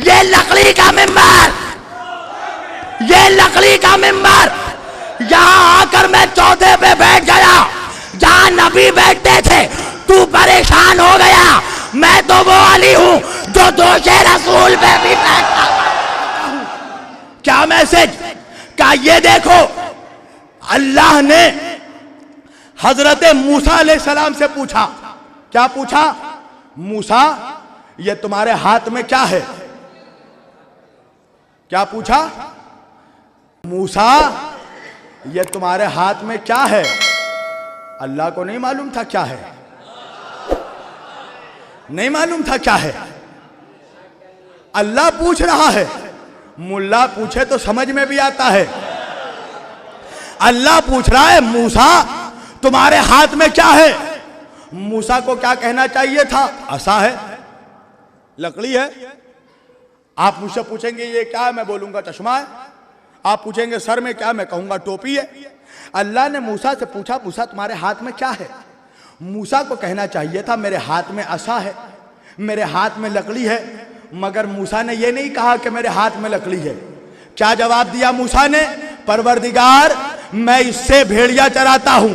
ये लकड़ी का मिंबर, ये लकड़ी का मिंबर, यहां आकर मैं चौथे पे बैठ गया जहां नबी बैठते थे। तू परेशान हो गया, मैं तो वो अली हूं जो दोषे रसूल पे भी बैठता हूं। क्या मैसेज का? ये देखो, अल्लाह ने हजरत मूसा अलैहिस्सलाम से पूछा। क्या पूछा? मूसा, ये तुम्हारे हाथ में क्या है? क्या पूछा? मूसा, ये तुम्हारे हाथ में क्या है? अल्लाह को नहीं मालूम था क्या है, नहीं मालूम था क्या है। अल्लाह पूछ रहा है, मुल्ला पूछे तो समझ में भी आता है। अल्लाह पूछ रहा है, मूसा तुम्हारे हाथ में क्या है? मूसा को क्या कहना चाहिए था? असा है, लकड़ी है। आप मुझसे पूछेंगे ये क्या है, मैं बोलूंगा चश्मा है। आप पूछेंगे सर में क्या, मैं कहूंगा टोपी है। अल्लाह ने मूसा से पूछा, मूसा तुम्हारे हाथ में क्या है? मूसा को कहना चाहिए था मेरे हाथ में असा है, मेरे हाथ में लकड़ी है। मगर मूसा ने यह नहीं कहा कि मेरे हाथ में लकड़ी है। क्या जवाब दिया मूसा ने? परवरदिगार, मैं इससे भेड़िया चराता हूं।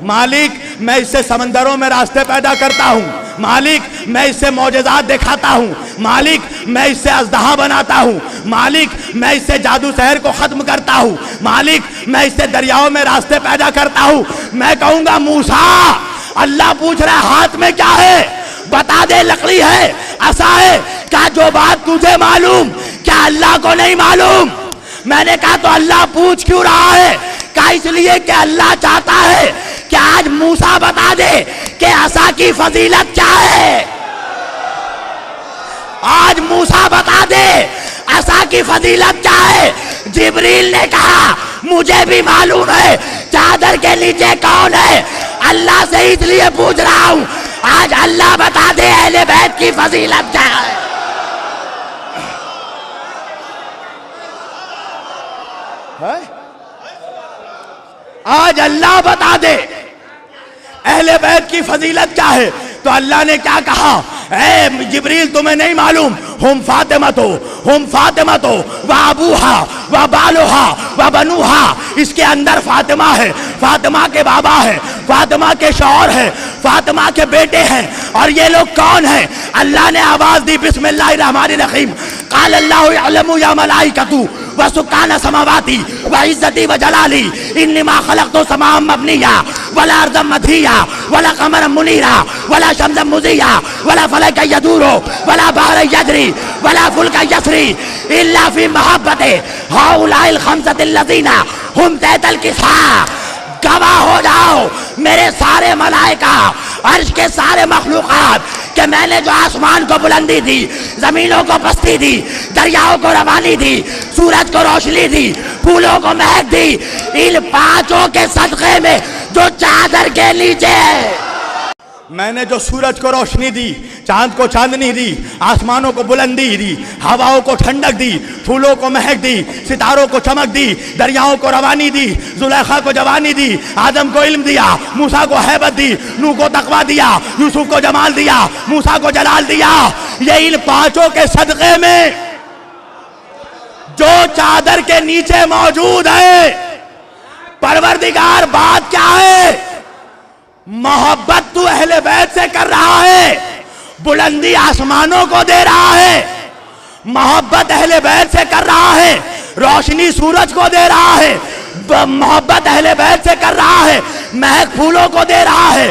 मालिक, मैं इससे समंदरों में रास्ते पैदा करता हूं। मालिक, मैं इससे मौजज़ात दिखाता हूं। मालिक, मैं इससे अज़दहा बनाता हूं। मालिक, मैं इससे जादू शहर को खत्म करता हूं। मालिक, मैं इससे दरियाओं में रास्ते पैदा करता हूं। मैं कहूंगा मूसा, अल्लाह पूछ रहा है हाथ में क्या है? बता दे, लकड़ी है, असा है। क्या जो बात तुझे मालूम, क्या अल्लाह को नहीं मालूम? मैंने कहा तो अल्लाह पूछ क्यों रहा है? क्या इसलिए कि अल्लाह चाहता है कि आज मूसा बता दे कि असा की फजीलत क्या है। आज मूसा बता दे असा की फजीलत क्या है। जिब्रील ने कहा मुझे भी मालूम है चादर के नीचे कौन है, अल्लाह से इसलिए पूछ रहा हूं, आज अल्लाह बता दे अहले बैत की फजीलत क्या है। आज अल्लाह बता दे अहले बैत की फजीलत क्या है। तो अल्लाह ने क्या कहा? ए जिब्रील, तुम्हें नहीं मालूम, हम फातिमा तो व अबूहा व बालुहा व बनुहा। इसके अंदर फातिमा है, फातिमा के बाबा है, फातिमा के शौहर है, फातिमा के बेटे हैं। और ये लोग कौन हैं? अल्लाह ने आवाज दी, बिस्मिल्लाहिर्रहमानिर्रहीम, क़ाल अल्लाहु यअलमु या मलाइकतु व सुकान समावाती व इज्जती व जलाली इन्निमा खलक़तु समाअम मबनिया वला अर्ज़म मधिया वला क़मरम मुनीरा वला शम्सन मुज़िया वला फलक यदूरो वला बहर यजरी वला फुल्क यसरी इल्ला फी महब्बति हाउलाइल खम्सतिल लज़ीना हुम तहतल किसा। गवाह हो जाओ मेरे सारे मलाइका, अर्श के सारे मखलूक़ात, कि मैंने जो आसमान को बुलंदी दी, जमीनों को पस्ती दी, दरियाओं को रवानी दी, सूरज को रोशनी दी, फूलों को महक दी, इन पांचों के सदक़े में जो चादर के नीचे है। मैंने जो सूरज को रोशनी दी, चांद को चांदनी दी, आसमानों को बुलंदी दी, हवाओं को ठंडक दी, फूलों को महक दी, सितारों को चमक दी, दरियाओं को रवानी दी, जुलेखा को जवानी दी, आदम को इल्म दिया, मूसा को हैबत दी, नूह को तकवा दिया, यूसुफ को जमाल दिया, मूसा को जलाल दिया। ये इन पांचों के सदक़े में जो चादर के नीचे मौजूद है। परवरदिगार, बात क्या है? मोहब्बत तू अहले बैत से कर रहा है, बुलंदी आसमानों को दे रहा है। मोहब्बत अहले बैत से कर रहा है, रोशनी सूरज को दे रहा है। मोहब्बत अहले बैत से कर रहा है, महक फूलों को दे रहा है।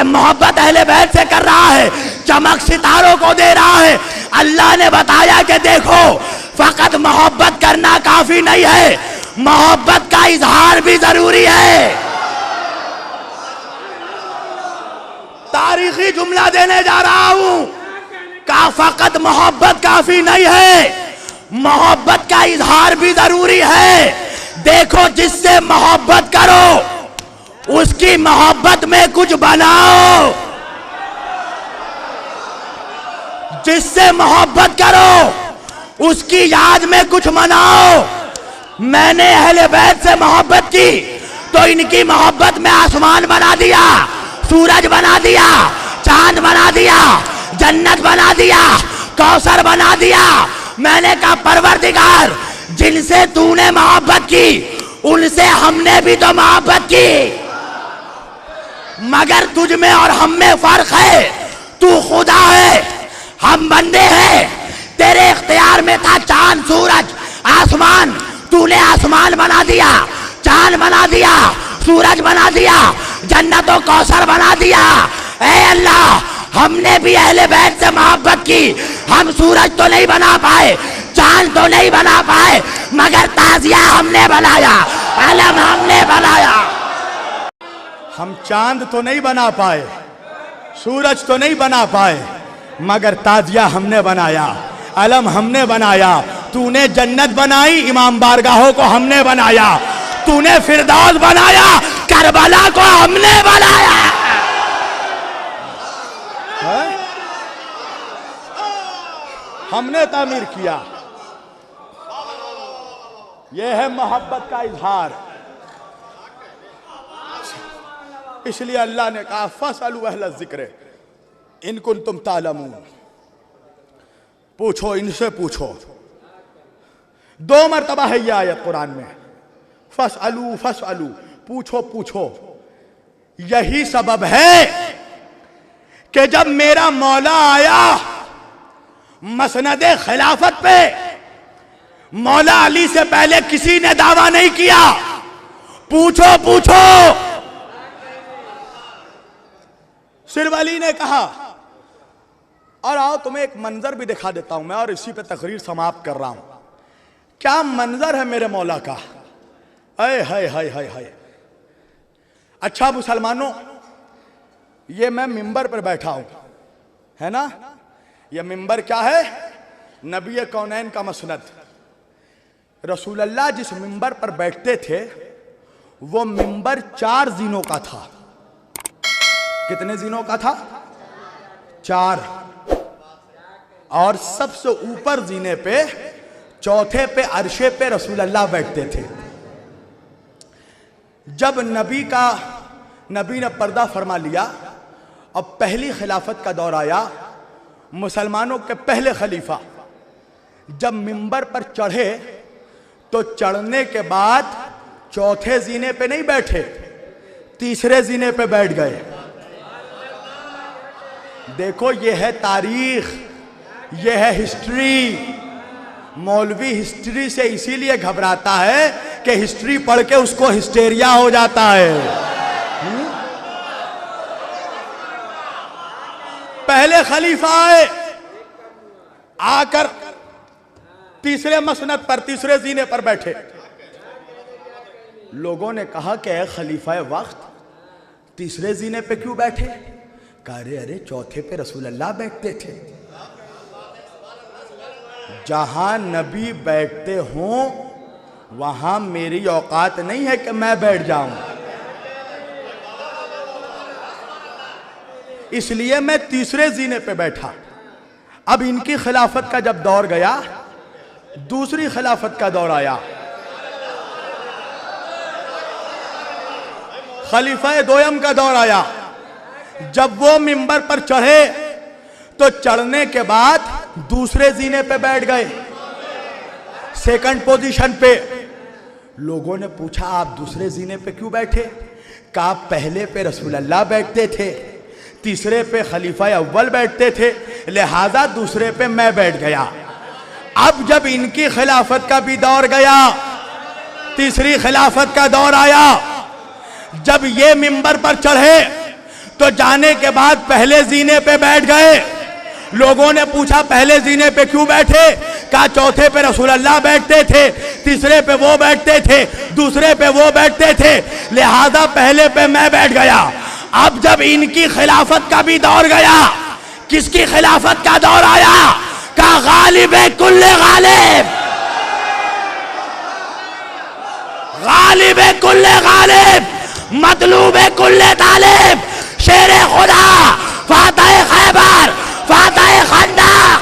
मोहब्बत अहले बैत से कर रहा है, चमक सितारों को दे रहा है। अल्लाह ने बताया कि देखो, फकत मोहब्बत करना काफी नहीं है, मोहब्बत का इजहार भी जरूरी है। तारीखी जुमला देने जा रहा हूं, का फकत मोहब्बत काफी नहीं है, मोहब्बत का इजहार भी जरूरी है। देखो, जिससे मोहब्बत करो उसकी मोहब्बत में कुछ बनाओ, जिससे मोहब्बत करो उसकी याद में कुछ मनाओ। मैंने अहले बैत से मोहब्बत की तो इनकी मोहब्बत में आसमान बना दिया, सूरज बना दिया, चांद बना दिया, जन्नत बना दिया, कौसर बना दिया। मैंने कहा परवरदिगार, जिनसे तूने मोहब्बत की उनसे हमने भी तो मोहब्बत की, मगर तुझ में और हम में फर्क है। तू खुदा है, हम बंदे हैं। तेरे इख्तियार में था चांद, सूरज, आसमान। तूने आसमान बना दिया, चांद बना दिया, सूरज बना दिया, जन्नत और कौसर बना दिया। ऐ अल्लाह, हमने भी अहले बैत से मोहब्बत की। हम सूरज तो नहीं बना पाए, चांद तो नहीं बना पाए, मगर ताजिया हमने बनाया, आलम हमने बनाया। हम चांद तो नहीं बना पाए, सूरज तो नहीं बना पाए, मगर ताजिया हमने बनाया, अलम हमने बनाया। तूने जन्नत बनाई, इमाम बारगाहों को हमने बनाया। तूने फिरदौस बनाया, करबला को हमने बनाया। हमने तामीर किया। यह है मोहब्बत का इजहार। इसलिए अल्लाह ने कहा फसअलू अहल ज़िक्र इन कुन्तुम तालमून, पूछो, इनसे पूछो। 2 मरतबा है यह आयत कुरान में, फसअलू फसअलू, पूछो पूछो। यही सबब है कि जब मेरा मौला आया मसनदे खिलाफत पे, मौला अली से पहले किसी ने दावा नहीं किया। पूछो पूछो। सिर्फ अली ने कहा। और आओ तुम्हें एक मंजर भी दिखा देता हूं मैं, और इसी पे तकरीर समाप्त कर रहा हूं। क्या मंजर है मेरे मौला का, अय हाय हाय हाय हाय। अच्छा मुसलमानों, ये मैं मिंबर पर बैठा हूं, है ना। ये मिंबर क्या है, नबी कौनैन का मसनद। रसूलुल्लाह जिस मिंबर पर बैठते थे वो मिंबर 4 जीनों का था। कितने जीनों का था? 4। और सबसे ऊपर जीने पे, चौथे पे, अर्शे पे रसूलुल्लाह बैठते थे। जब नबी ने पर्दा फरमा लिया और पहली खिलाफत का दौर आया, मुसलमानों के पहले खलीफा जब मिंबर पर चढ़े तो चढ़ने के बाद चौथे जीने पे नहीं बैठे, तीसरे जीने पे बैठ गए। देखो, ये है तारीख, ये है हिस्ट्री। मौलवी हिस्ट्री से इसीलिए घबराता है कि हिस्ट्री पढ़ के उसको हिस्टेरिया हो जाता है। पहले खलीफा आए, आकर तीसरे मसनद पर, तीसरे जीने पर बैठे। लोगों ने कहा कि ऐ खलीफा वक्त, तीसरे जीने पे क्यों बैठे? कह रहे अरे चौथे पे रसूलुल्लाह बैठते थे। जहां नबी बैठते हों वहां मेरी औकात नहीं है कि मैं बैठ जाऊं, इसलिए मैं तीसरे जीने पे बैठा। अब इनकी खिलाफत का जब दौर गया, दूसरी खिलाफत का दौर आया, खलीफा दोयम का दौर आया। जब वो मिंबर पर चढ़े तो चढ़ने के बाद दूसरे जीने पे बैठ गए, सेकंड पोजीशन पे। लोगों ने पूछा आप दूसरे जीने पे क्यों बैठे? कहा पहले पे रसूलुल्लाह बैठते थे, तीसरे पे खलीफा अव्वल बैठते थे, लिहाजा दूसरे पे मैं बैठ गया। अब जब इनकी खिलाफत का भी दौर गया, तीसरी खिलाफत का दौर आया, जब ये मिंबर पर चढ़े तो जाने के बाद पहले जीने पे बैठ गए। लोगों ने पूछा पहले जीने पे क्यों बैठे? कहा चौथे पे रसूलुल्लाह बैठते थे, तीसरे पे वो बैठते थे, दूसरे पे वो बैठते थे, लिहाजा पहले पे मैं बैठ गया। अब जब इनकी खिलाफत का भी दौर गया, किसकी खिलाफत का दौर आया? कहा गालिब कुल्ले गालिब, गालिब कुल्ले गालिब, मतलूब कुल्ले तालिब, शेरे खुदा, फातह खैबर, फातह खंदक,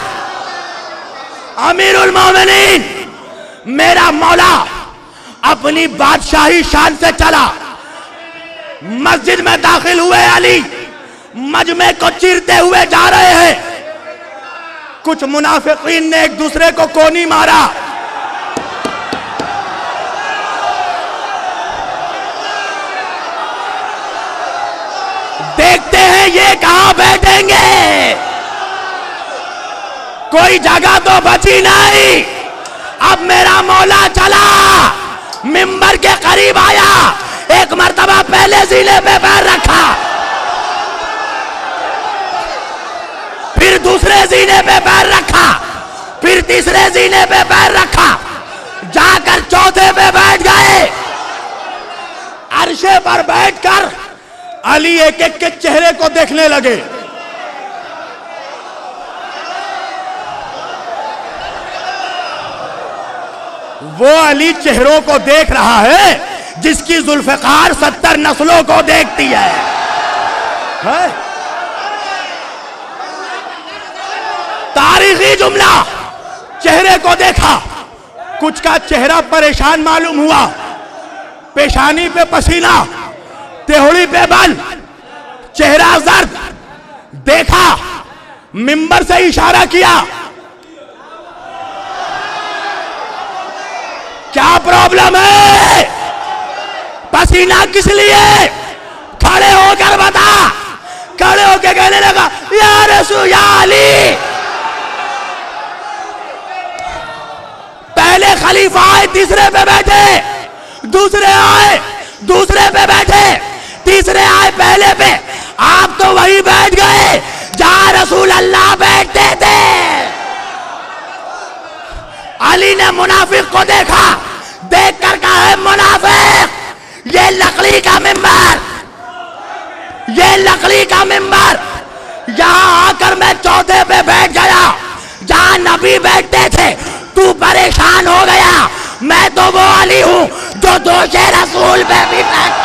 अमीरुल मोमिनीन। मेरा मौला अपनी बादशाही शान से चला, मस्जिद में दाखिल हुए। अली मजमे को चीरते हुए जा रहे हैं। कुछ मुनाफिकीन ने एक दूसरे को कोनी मारा। देखते हैं ये कहां बैठेंगे। कोई जगह तो बची नहीं। अब मेरा मौला चला, मिंबर के करीब आया, एक मर्तबा पहले जीने पे पैर रखा, फिर दूसरे जीने पे पैर रखा, फिर तीसरे जीने पे पैर रखा, जाकर चौथे पे बैठ गए। अर्शे पर बैठकर अली एक एक के चेहरे को देखने लगे। वो अली चेहरों को देख रहा है जिसकी जुल्फ़िकार 70 नस्लों को देखती है? तारीखी जुमला। चेहरे को देखा, कुछ का चेहरा परेशान मालूम हुआ, पेशानी पे पसीना, तेहड़ी पे बल, चेहरा जर्द। देखा, मिंबर से इशारा किया, क्या प्रॉब्लम है? पसीना किस लिए? खड़े होकर बता। खड़े होकर कहने लगा, या रसूल या अली। पहले खलीफा आए, तीसरे पे बैठे, दूसरे आए, दूसरे पे बैठे, तीसरे आए, पहले पे। आप तो वही बैठ गए जहां रसूल अल्लाह बैठते थे। अली ने मुनाफिक को देखा, देख कर कहा, है मुनाफिक, ये लकड़ी का मिंबर, ये लकड़ी का मिंबर, यहां आकर मैं चौथे पे बैठ गया जहां नबी बैठते थे। तू परेशान हो गया। मैं तो वो अली हूं जो दोषे रसूल पे भी बैठ